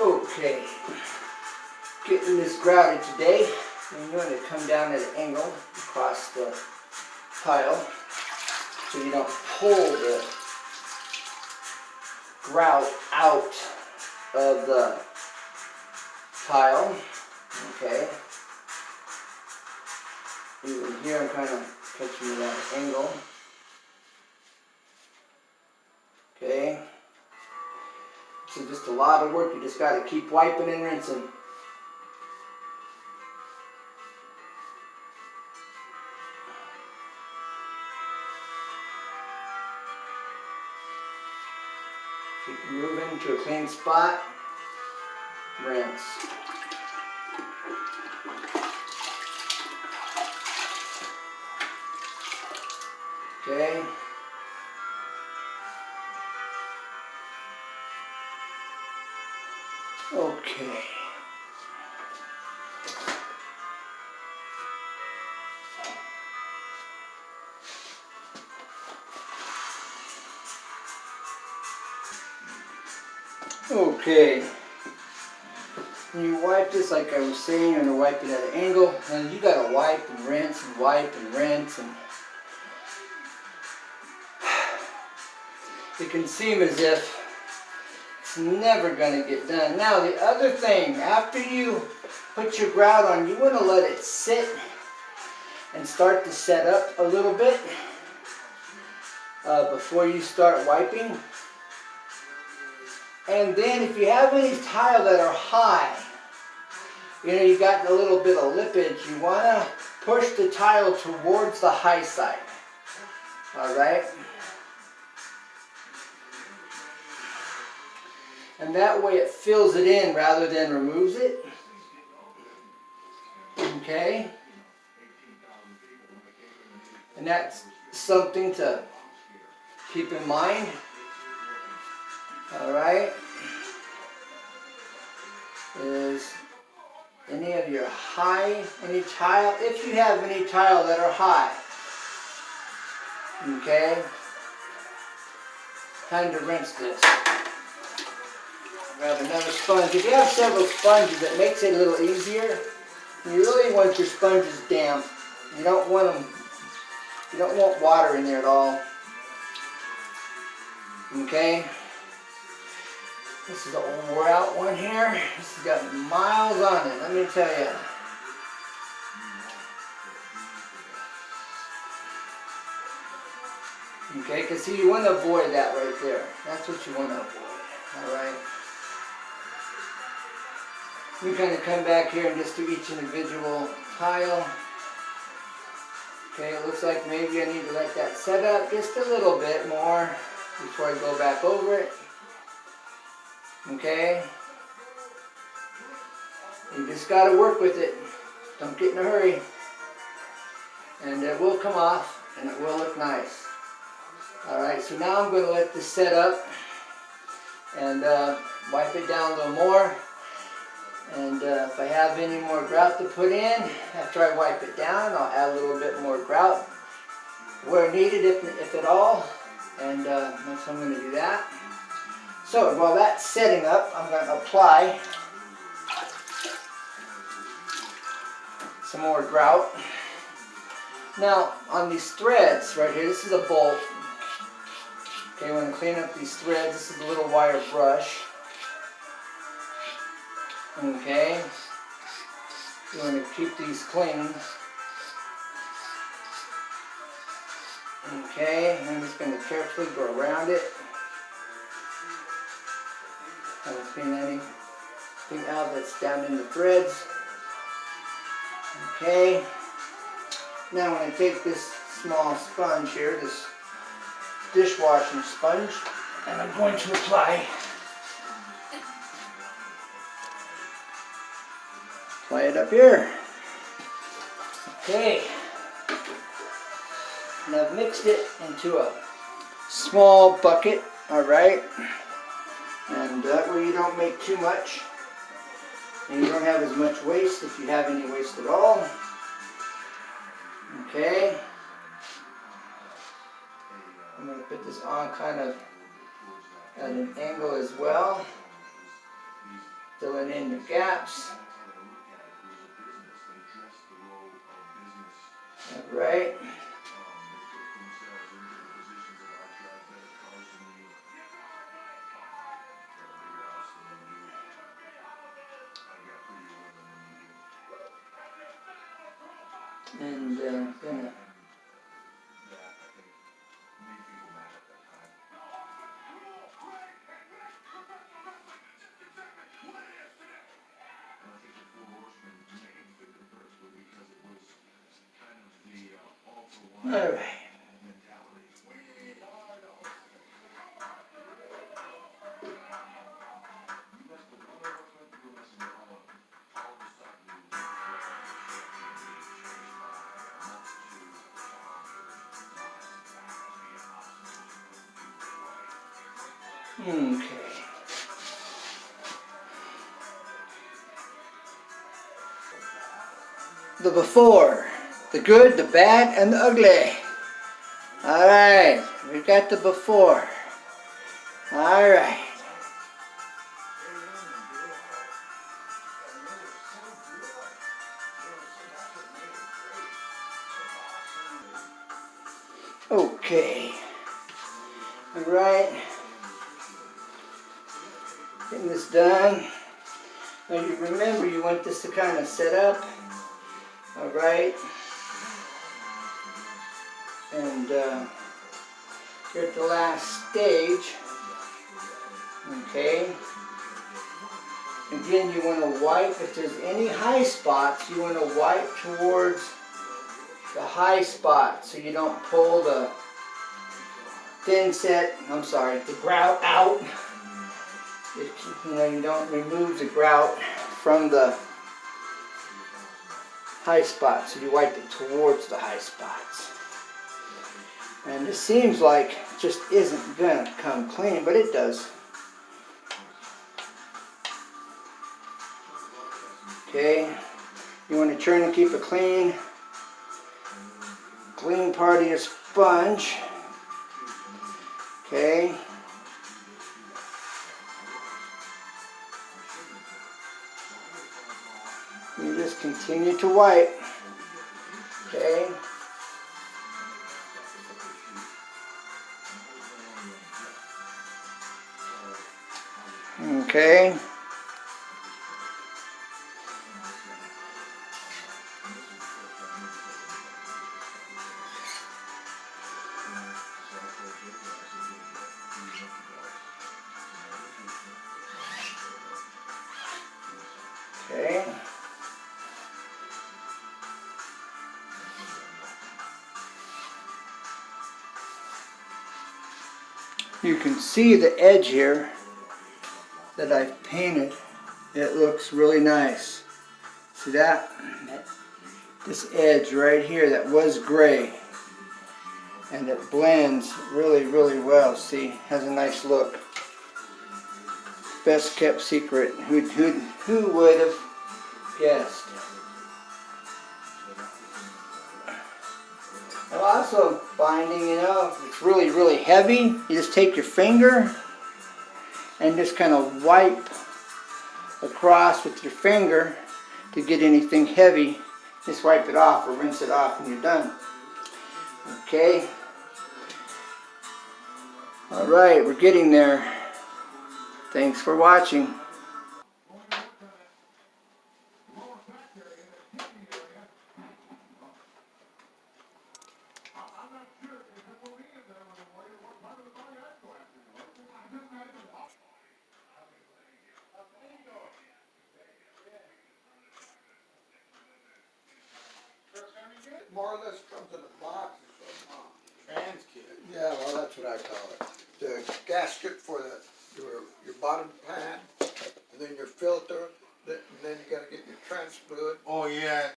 Okay, getting this grouted today. I'm going to come down at an angle across the tile so you don't pull the grout out of the tile. Okay. Even here I'm kind of catching it at an angle. Okay. So just a lot of work. You just got to keep wiping and rinsing. Keep moving to a clean spot. Rinse. Okay. Okay. Okay. When you wipe this, like I was saying, you're going to wipe it at an angle, and you got to wipe and rinse and wipe and rinse, and it can seem as if it's never going to get done. Now the other thing, after you put your grout on, you want to let it sit and start to set up a little bit before you start wiping. And then if you have any tile that are high, you got a little bit of lippage, you want to push the tile towards the high side. Alright? And that way it fills it in rather than removes it. Okay? And that's something to keep in mind. Alright? Is any of your any tile, if you have any tile that are high, okay? Time to rinse this. Grab another sponge. If you have several sponges, it makes it a little easier. You really want your sponges damp. You don't want them, you don't want water in there at all. Okay? This is an old wore out one here. This has got miles on it, let me tell you. Okay, because see, you want to avoid that right there. That's what you want to avoid. Alright? You kind of come back here and just do each individual tile. Okay, it looks like maybe I need to let that set up just a little bit more before I go back over it. Okay? You just got to work with it. Don't get in a hurry. And it will come off and it will look nice. Alright, so now I'm going to let this set up and wipe it down a little more. And if I have any more grout to put in, after I wipe it down, I'll add a little bit more grout where needed, if at all. And that's how I'm going to do that. So while that's setting up, I'm going to apply some more grout. Now on these threads right here, this is a bolt. Okay, when I clean up these threads, this is a little wire brush. Okay, you want to keep these clean. Okay, I'm just going to carefully go around it. I don't clean anything out that's down in the threads. Okay, now I'm going to take this small sponge here, this dishwashing sponge, and I'm going to apply it up here. Okay, and I've mixed it into a small bucket, alright, and that way you don't make too much and you don't have as much waste if you have any waste at all. Okay, I'm going to put this on kind of at an angle as well. filling in the gaps. All right. And gonna all right. Okay. The before, the good, the bad, and the ugly. All right, we got the before. All right. Okay. All right. Getting this done. Now you remember you want this to kind of set up. All right. And you're at the last stage. Okay. Again, you want to wipe, if there's any high spots, you want to wipe towards the high spot so you don't pull the the grout out. You don't remove the grout from the high spots, so you wipe it towards the high spots. And it seems like it just isn't going to come clean, but it does. Okay, you want to try and keep a clean part of your sponge. Okay. You just continue to wipe. Okay. Okay. Okay. You can see the edge here that I've painted. It looks really nice. See that? This edge right here that was gray. And it blends really, really well. See, has a nice look. Best kept secret. Who would have guessed? I'm also finding, if it's really, really heavy, you just take your finger and just kind of wipe across with your finger to get anything heavy. Just wipe it off or rinse it off and you're done. Okay. All right, we're getting there. Thanks for watching. More or less comes in a box or something. Trans kit. Yeah, well, that's what I call it. The gasket for your bottom pan, and then your filter, and then you got to get your trans fluid. Oh yeah.